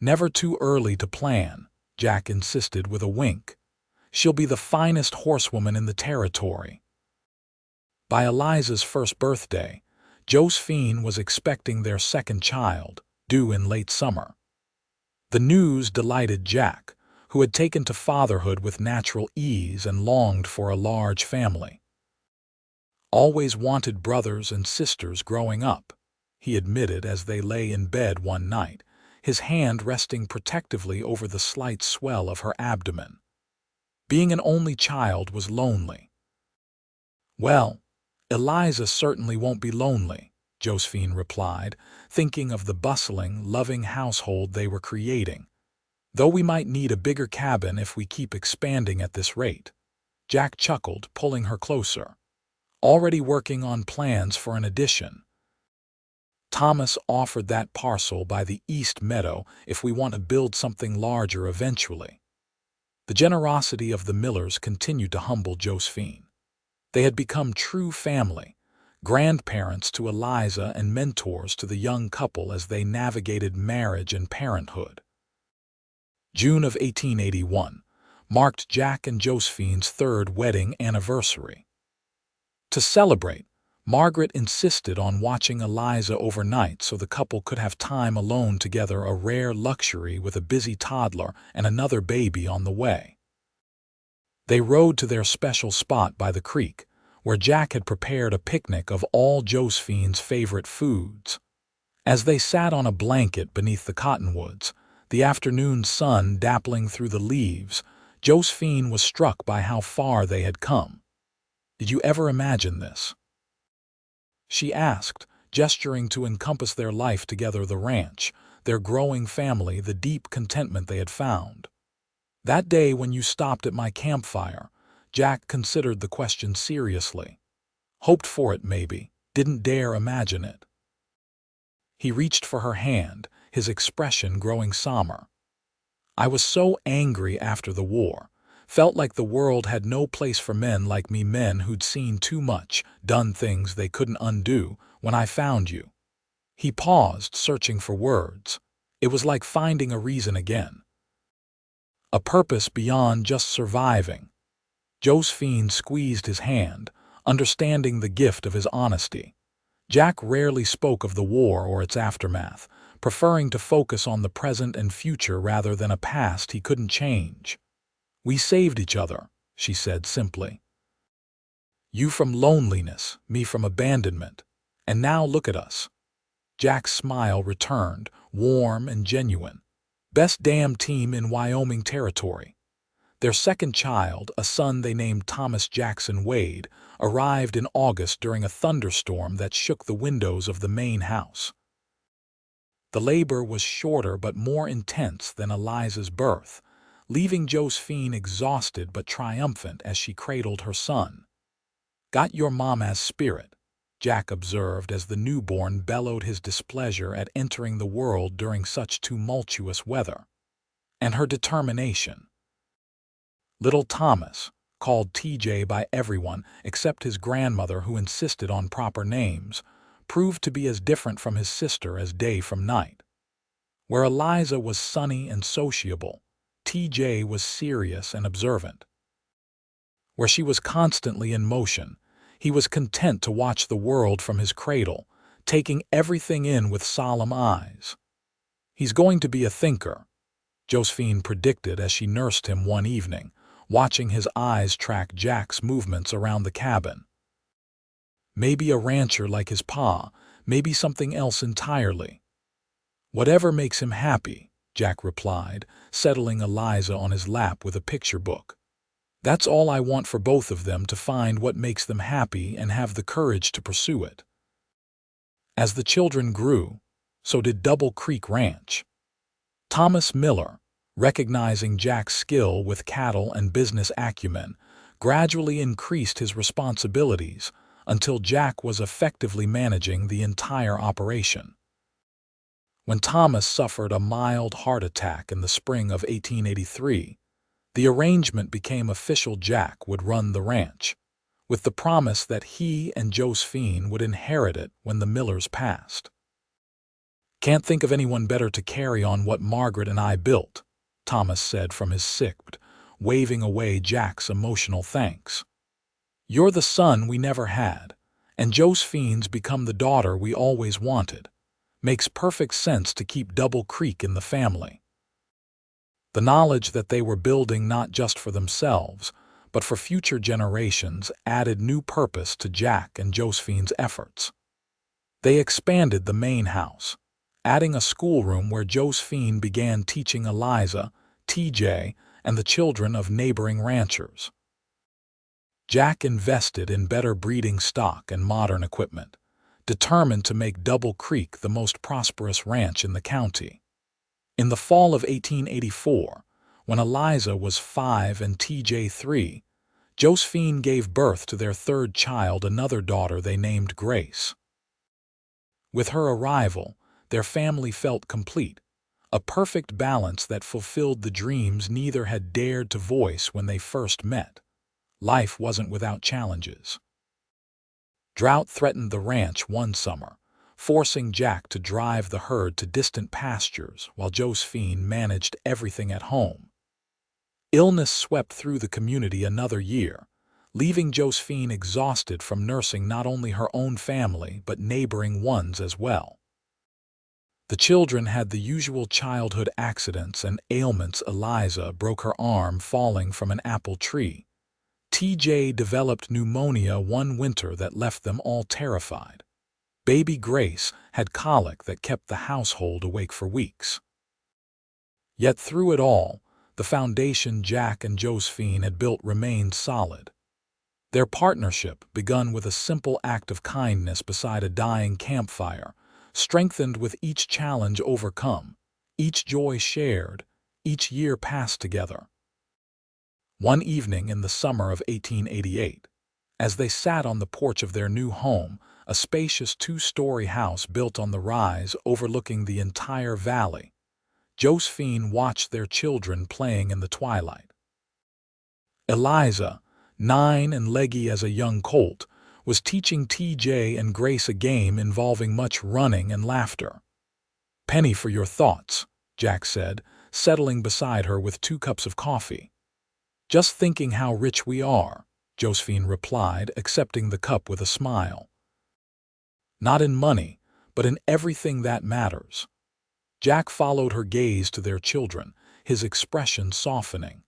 "Never too early to plan," Jack insisted with a wink. "She'll be the finest horsewoman in the territory." By Eliza's first birthday, Josephine was expecting their second child, due in late summer. The news delighted Jack, who had taken to fatherhood with natural ease and longed for a large family. "Always wanted brothers and sisters growing up," he admitted as they lay in bed one night, his hand resting protectively over the slight swell of her abdomen. Being an only child was lonely. "Well, Eliza certainly won't be lonely," Josephine replied, thinking of the bustling, loving household they were creating. "Though we might need a bigger cabin if we keep expanding at this rate." Jack chuckled, pulling her closer. "Already working on plans for an addition. Thomas offered that parcel by the East Meadow if we want to build something larger eventually." The generosity of the Millers continued to humble Josephine. They had become true family, grandparents to Eliza and mentors to the young couple as they navigated marriage and parenthood. June of 1881 marked Jack and Josephine's third wedding anniversary. To celebrate, Margaret insisted on watching Eliza overnight so the couple could have time alone together, a rare luxury with a busy toddler and another baby on the way. They rode to their special spot by the creek, where Jack had prepared a picnic of all Josephine's favorite foods. As they sat on a blanket beneath the cottonwoods, the afternoon sun dappling through the leaves, Josephine was struck by how far they had come. "Did you ever imagine this?" she asked, gesturing to encompass their life together, the ranch, their growing family, the deep contentment they had found. "That day when you stopped at my campfire," Jack considered the question seriously. "Hoped for it, maybe, didn't dare imagine it." He reached for her hand, his expression growing somber. "I was so angry after the war. Felt like the world had no place for men like me, men who'd seen too much, done things they couldn't undo, when I found you." He paused, searching for words. It was like finding a reason again. A purpose beyond just surviving. Josephine squeezed his hand, understanding the gift of his honesty. Jack rarely spoke of the war or its aftermath, preferring to focus on the present and future rather than a past he couldn't change. "We saved each other," she said simply. "You from loneliness, me from abandonment. And now look at us." Jack's smile returned, warm and genuine. "Best damn team in Wyoming territory." Their second child, a son they named Thomas Jackson Wade, arrived in August during a thunderstorm that shook the windows of the main house. The labor was shorter but more intense than Eliza's birth, leaving Josephine exhausted but triumphant as she cradled her son. "Got your mama's spirit," Jack observed as the newborn bellowed his displeasure at entering the world during such tumultuous weather. "And her determination." Little Thomas, called TJ by everyone except his grandmother who insisted on proper names, proved to be as different from his sister as day from night. Where Eliza was sunny and sociable, TJ was serious and observant. Where she was constantly in motion, he was content to watch the world from his cradle, taking everything in with solemn eyes. "He's going to be a thinker," Josephine predicted as she nursed him one evening, watching his eyes track Jack's movements around the cabin. "Maybe a rancher like his pa, maybe something else entirely." "Whatever makes him happy," Jack replied, settling Eliza on his lap with a picture book. "That's all I want for both of them, to find what makes them happy and have the courage to pursue it." As the children grew, so did Double Creek Ranch. Thomas Miller, recognizing Jack's skill with cattle and business acumen, gradually increased his responsibilities until Jack was effectively managing the entire operation. When Thomas suffered a mild heart attack in the spring of 1883, the arrangement became official. Jack would run the ranch, with the promise that he and Josephine would inherit it when the Millers passed. "Can't think of anyone better to carry on what Margaret and I built," Thomas said from his sick, waving away Jack's emotional thanks. "You're the son we never had, and Josephine's become the daughter we always wanted. Makes perfect sense to keep Double Creek in the family." The knowledge that they were building not just for themselves, but for future generations added new purpose to Jack and Josephine's efforts. They expanded the main house, adding a schoolroom where Josephine began teaching Eliza, TJ, and the children of neighboring ranchers. Jack invested in better breeding stock and modern equipment, determined to make Double Creek the most prosperous ranch in the county. In the fall of 1884, when Eliza was 5 and TJ 3, Josephine gave birth to their third child, another daughter they named Grace. With her arrival, their family felt complete, a perfect balance that fulfilled the dreams neither had dared to voice when they first met. Life wasn't without challenges. Drought threatened the ranch one summer, forcing Jack to drive the herd to distant pastures while Josephine managed everything at home. Illness swept through the community another year, leaving Josephine exhausted from nursing not only her own family but neighboring ones as well. The children had the usual childhood accidents and ailments. Eliza broke her arm falling from an apple tree. TJ developed pneumonia one winter that left them all terrified. Baby Grace had colic that kept the household awake for weeks. Yet through it all, the foundation Jack and Josephine had built remained solid. Their partnership, begun with a simple act of kindness beside a dying campfire, strengthened with each challenge overcome, each joy shared, each year passed together. One evening in the summer of 1888, as they sat on the porch of their new home, a spacious two-story house built on the rise overlooking the entire valley, Josephine watched their children playing in the twilight. Eliza, 9 and leggy as a young colt, was teaching TJ and Grace a game involving much running and laughter. "Penny for your thoughts," Jack said, settling beside her with 2 cups of coffee. "Just thinking how rich we are," Josephine replied, accepting the cup with a smile. "Not in money, but in everything that matters." Jack followed her gaze to their children, his expression softening.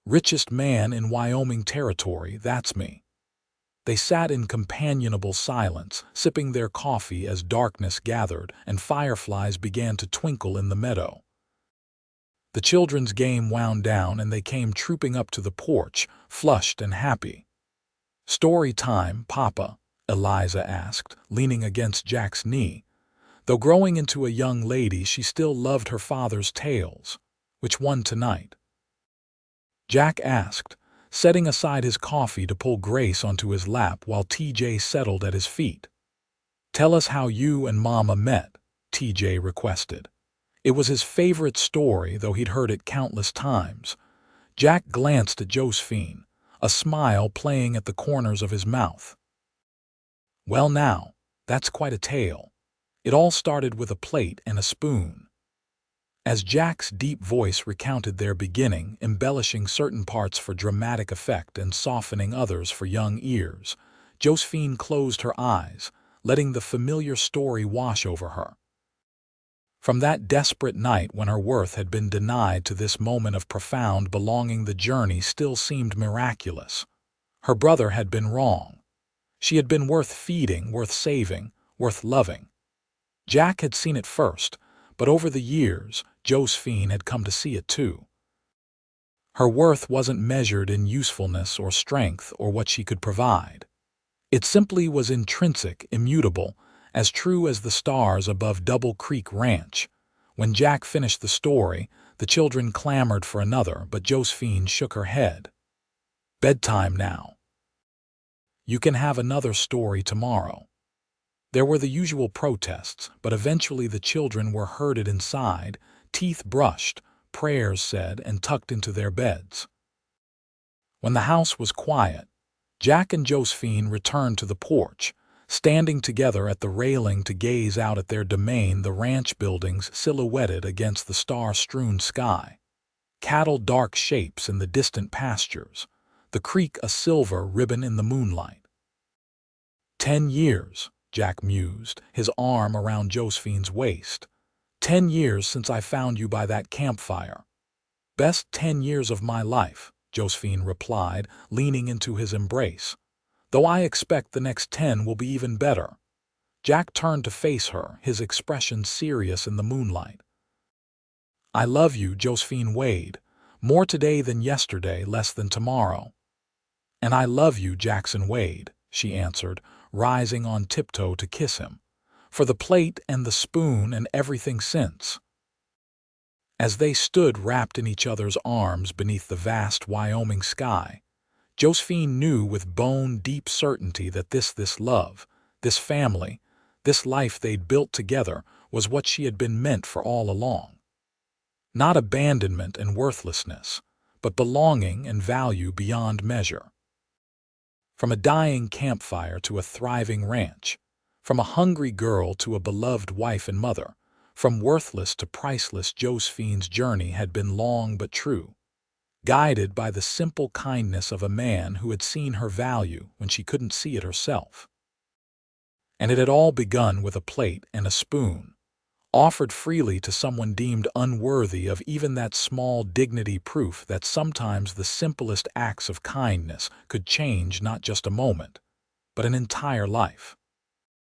"Richest man in Wyoming territory, that's me." They sat in companionable silence, sipping their coffee as darkness gathered and fireflies began to twinkle in the meadow. The children's game wound down and they came trooping up to the porch, flushed and happy. "Story time, Papa?" Eliza asked, leaning against Jack's knee. Though growing into a young lady, she still loved her father's tales. "Which one tonight?" Jack asked, setting aside his coffee to pull Grace onto his lap while TJ settled at his feet. "Tell us how you and Mama met," TJ requested. It was his favorite story, though he'd heard it countless times. Jack glanced at Josephine, a smile playing at the corners of his mouth. "Well now, that's quite a tale. It all started with a plate and a spoon." As Jack's deep voice recounted their beginning, embellishing certain parts for dramatic effect and softening others for young ears, Josephine closed her eyes, letting the familiar story wash over her. From that desperate night when her worth had been denied to this moment of profound belonging, the journey still seemed miraculous. Her brother had been wrong. She had been worth feeding, worth saving, worth loving. Jack had seen it first, but over the years, Josephine had come to see it too. Her worth wasn't measured in usefulness or strength or what she could provide. It simply was intrinsic, immutable, as true as the stars above Double Creek Ranch. When Jack finished the story, the children clamored for another, but Josephine shook her head. Bedtime now. You can have another story tomorrow. There were the usual protests, but eventually the children were herded inside, teeth brushed, prayers said, and tucked into their beds. When the house was quiet, Jack and Josephine returned to the porch, standing together at the railing to gaze out at their domain, the ranch buildings silhouetted against the star-strewn sky, cattle dark shapes in the distant pastures, the creek a silver ribbon in the moonlight. 10 years, Jack mused, his arm around Josephine's waist. 10 years since I found you by that campfire. Best 10 years of my life, Josephine replied, leaning into his embrace. Though I expect the next 10 will be even better. Jack turned to face her, his expression serious in the moonlight. I love you, Josephine weighed. More today than yesterday, less than tomorrow. And I love you, Jackson Wade, she answered, rising on tiptoe to kiss him. For the plate and the spoon and everything since. As they stood wrapped in each other's arms beneath the vast Wyoming sky, Josephine knew with bone-deep certainty that this love, this family, this life they'd built together was what she had been meant for all along. Not abandonment and worthlessness, but belonging and value beyond measure. From a dying campfire to a thriving ranch, from a hungry girl to a beloved wife and mother, from worthless to priceless, Josephine's journey had been long but true, guided by the simple kindness of a man who had seen her value when she couldn't see it herself. And it had all begun with a plate and a spoon, offered freely to someone deemed unworthy of even that small dignity, proof that sometimes the simplest acts of kindness could change not just a moment, but an entire life.